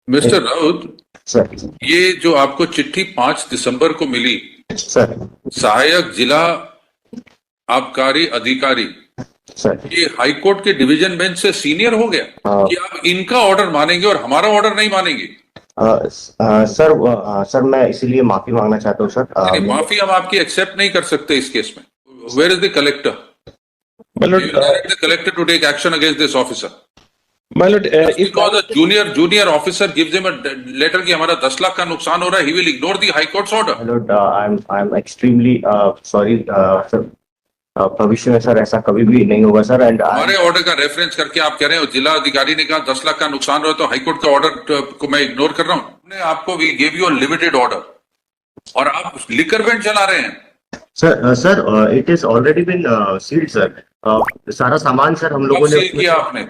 Mister Raut, sir. ये जो आपको चिट्ठी 5 दिसंबर को मिली, सर। सहायक जिला आबकारी अधिकारी, सर। ये हाईकोर्ट के डिवीजन बेंच से सीनियर हो गया कि आप इनका ऑर्डर मानेंगे और हमारा ऑर्डर नहीं मानेंगे? सर मैं इसीलिए माफी मांगना चाहता हूँ सर। नहीं, माफी हम आपकी एक्सेप्ट नहीं कर सकते इस केस में। Where is the collector? My lord, direct the collector to take action against this officer. my lord, if Because a junior officer gives him a letter कि हमारा 10 लाख का नुकसान हो रहा है, he will ignore the high court's order. My lord, I'm extremely sorry sir. भविष्य में sir ऐसा कभी भी नहीं होगा सर। एंड हमारे ऑर्डर का रेफरेंस करके आप कह रहे हो जिला अधिकारी ने कहा 10 लाख का नुकसान हो रहा है तो हाईकोर्ट का ऑर्डर को मैं इग्नोर कर रहा हूं? हमने आपको we gave you a limited order और आप लिकर बेंच चला रहे हैं। Sir it is already been sealed sir. सारा सामान सर हम लोगों कब ने सील किया आपने?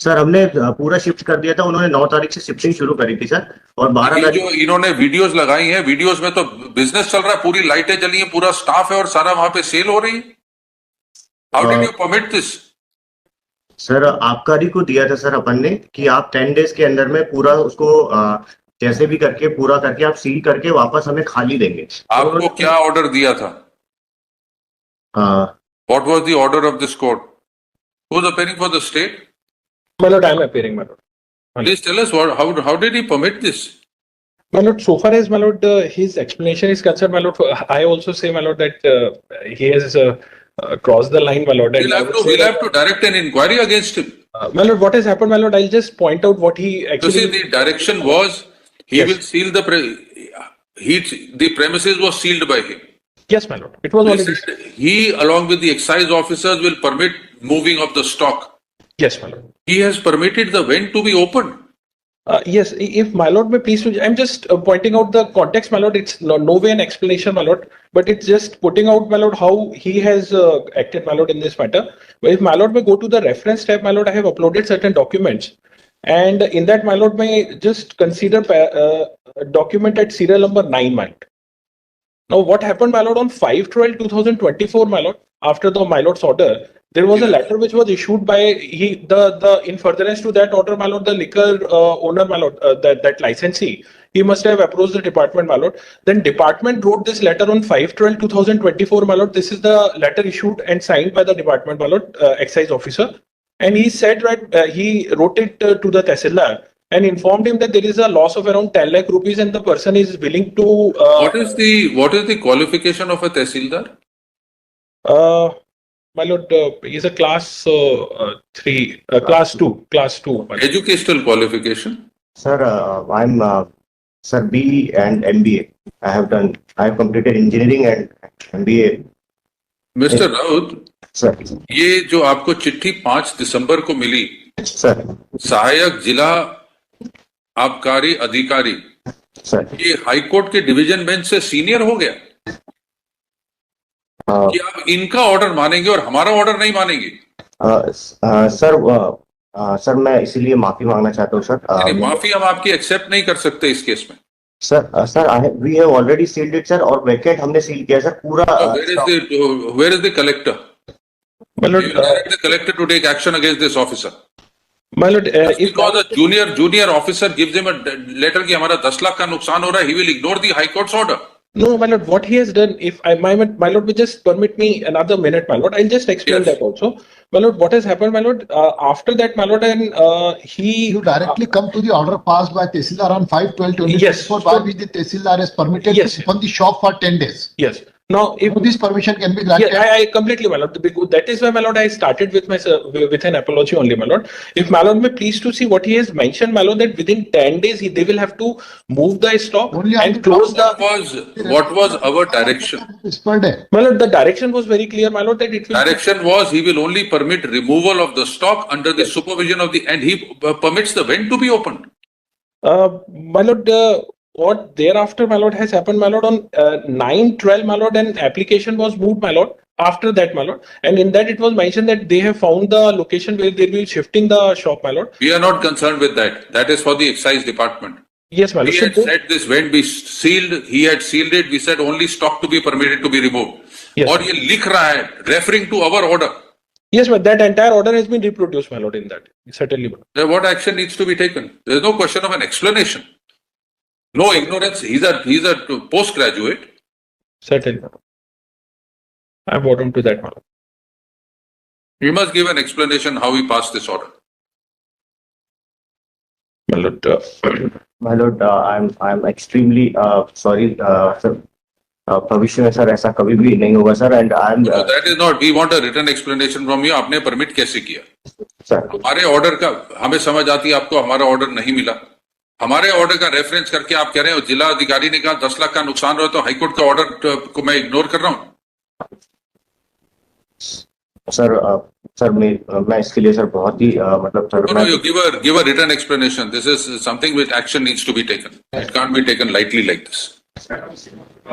सर हमने पूरा शिफ्ट कर दिया था। उन्होंने 9 तारीख से शिफ्टिंग शुरू करी थी सर। और 12 ये तारीख जो इन्होंने वीडियोस लगाई हैं, वीडियोस में तो बिजनेस चल रहा है, पूरी लाइटें जली हैं, पूरा स्टाफ है और सारा वहां पे सेल हो रही है। How did you permit this? Sir आबकारी को दिया था सर अपन ने कि आप 10 डेज के अंदर में पूरा उसको जैसे भी करके पूरा करके आप सील करके वापस हमें खाली देंगे। आपको क्या ऑर्डर दिया था? What was the order of this court? Who was appearing for the state? my lord, I am appearing, my lord. Please tell us how did he permit this? My lord, so far as my lord, his explanation is concerned, my lord, I also say, my lord, that he has crossed the line, my lord. We'll have to direct an inquiry against him. My lord, what has happened, my lord? I'll just point out what he actually. So see, the direction was he Yes. will seal the premises was sealed by him. Yes, my lord. It was He already. said he, along with the excise officers, will permit moving of the stock. Yes, my lord. He has permitted the vent to be opened. Yes, if my lord may please, I'm just pointing out the context, my lord. It's no way an explanation, my lord, but it's just putting out, my lord, how he has acted, my lord, in this matter. But if my lord may go to the reference tab, my lord, I have uploaded certain documents, and in that, my lord, may just consider a document at serial number 9, my lord. Now, what happened, my lord, on 5/12/2024, my lord, after the my lord's order, there was a letter which was issued by in furtherance to that order, my lord, the liquor owner, my lord, that licensee, he must have approached the department, my lord. Then department wrote this letter on 5/12/2024, my lord. This is the letter issued and signed by the department, my lord, excise officer. And he said that he wrote it to the Tehsildar and informed him that there is a loss of around 10 lakh rupees and the person is willing to. What is the qualification of a tehsildar? My lord, he's a class 3, class 2, class 2. Educational qualification? Sir, I'm sir BE and MBA. I have completed engineering and MBA. Mister Raut, sir. ये जो आपको चिट्ठी 5 दिसंबर को मिली, sir. सहायक जिला आबकारी अधिकारी, sir. ये हाईकोर्ट के डिवीजन बेंच से सीनियर हो गया कि आप इनका ऑर्डर मानेंगे और हमारा ऑर्डर नहीं मानेंगे? सर मैं इसीलिए माफी मांगना चाहता हूँ सर। नहीं, माफी हम आपकी एक्सेप्ट नहीं कर सकते इस केस में। Sir we have already sealed it sir. और वैकेंट हमने सील किया सर पूरा। Where is the collector? My lord, direct the collector to take action against this officer. my lord, if Because a junior officer gives him a letter कि हमारा 10 लाख का नुकसान हो रहा है, he will ignore the high court's order. no, my lord, what he has done, if my lord will just permit me another minute, my lord, I'll just explain Yes. that also. My lord, what has happened, my lord, after that, my lord, and You directly come to the order passed by Tehsildar on 5/12/2024, Yes. by which the Tehsildar is permitted Yes. to open the shop for 10 days. yes. Now, if This permission can be granted. yeah, I completely, my lord. Because that is why, my lord, I started with with an apology only, my lord. If my lord may please to see what he has mentioned, my lord, that within 10 days they will have to move the stock Only on and the close the. What was our direction? It's per day. My lord, the direction was very clear, my lord, that it will. Direction was he will only permit removal of the stock under the Yes. supervision of and he permits the vent to be opened. My lord, what thereafter, my lord, has happened, my lord, on 9/12, my lord, an application was moved, my lord. After that, my lord, and in that it was mentioned that they have found the location where they will be shifting the shop, my lord. We are not concerned with that. That is for the excise department. Yes, my lord. We So had they- said this vent be sealed. He had sealed it. We said only stock to be permitted to be removed. Yes, और ये लिख रहा है referring to our order. Yes, but that entire order has been reproduced, my lord, in that. Certainly, my lord. Then what action needs to be taken? There is no question of an explanation. No ignorance. He's a postgraduate. Certainly, my lord. I bottom to that, my lord. He must give an explanation how he passed this order. My lord, My lord, I'm extremely sorry, sir. भविष्य में sir ऐसा कभी भी नहीं होगा sir and I am No, that is not. We want a written explanation from you. आपने permit कैसे किया? सर हमारे ऑर्डर का हमें समझ आती है आपको हमारा ऑर्डर नहीं मिला. हमारे ऑर्डर का रेफरेंस करके आप कह रहे हो जिला अधिकारी ने कहा 10 लाख का नुकसान रहा तो हाईकोर्ट का ऑर्डर को मैं इग्नोर कर रहा हूं. सर सर मैं इसके लिए सर बहुत ही मतलब sir No, you give a written explanation. This is something which action needs to be taken. It can't be taken lightly like this.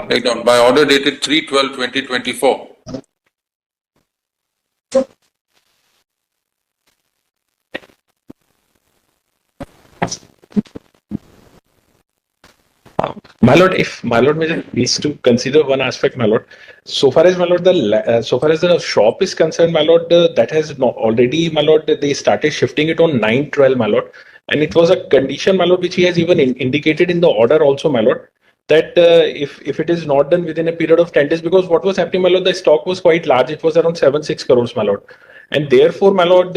Take down by order dated 3/12/2024. my lord, if my lord may please to consider one aspect, my lord. So far as my lord, so far as the shop is concerned, my lord, that has not already, my lord, they started shifting it on 9/12, my lord, and it was a condition, my lord, which he has even indicated in the order also, my lord, that if it is not done within a period of 10 days, because what was happening, my lord, the stock was quite large. It was around 7-6 crores, my lord. And therefore, my lord,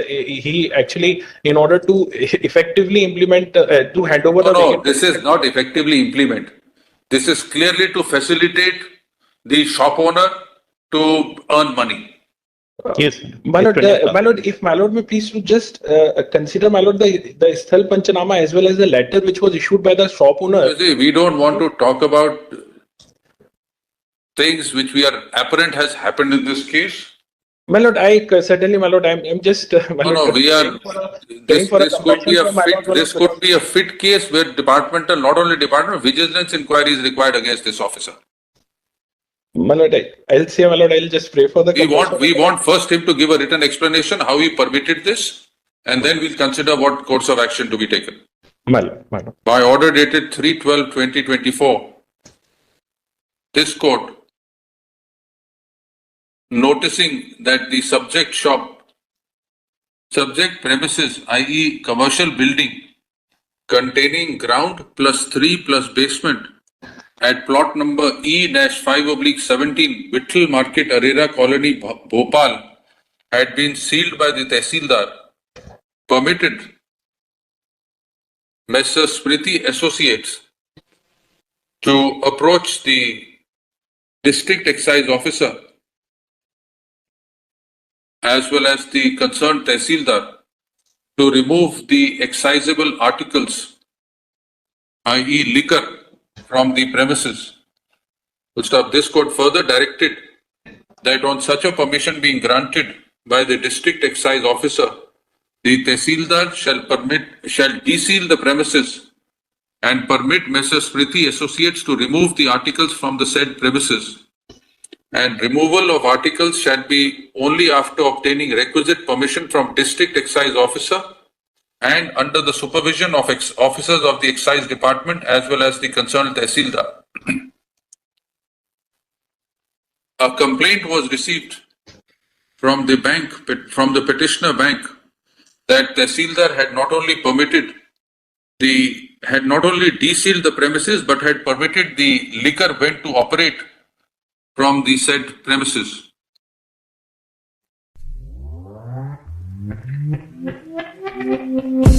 he actually, in order to effectively implement, to hand over No, this is not effectively implement. This is clearly to facilitate the shop owner to earn money. Yes. my lord, if my lord may please to just consider, my lord, the Sthal Panchanama as well as the letter which was issued by the shop owner. You see, we don't want to talk about things which we are apparent has happened in this case. My lord, I certainly, my lord, I'm just. My No, lord, we are. This could be a fit. This could be a fit case where departmental, not only department, vigilance inquiry is required against this officer. My lord, I'll say, my lord, I'll just pray for the. We want first him to give a written explanation how he permitted this, and then we'll consider what course of action to be taken. My lord, my lord. By order dated 3/12/2024, this court, noticing that the subject premises, i.e. commercial building containing ground plus 3 plus basement at plot number E-5/17 Vittal Market Arera Colony Bhopal had been sealed by the Tehsildar, permitted Messrs. Smriti Associates to approach the district excise officer as well as the concerned Tehsildar to remove the excisable articles, i.e. liquor, from the premises. This court further directed that on such a permission being granted by the district excise officer, the Tehsildar shall deseal the premises and permit Messrs. Smriti Associates to remove the articles from the said premises. And removal of articles shall be only after obtaining requisite permission from district excise officer and under the supervision of officers of the excise department as well as the concerned Tehsildar. A complaint was received from the bank, from the petitioner bank, that Tehsildar had not only desealed the premises but had permitted the liquor vent to operate from the said premises.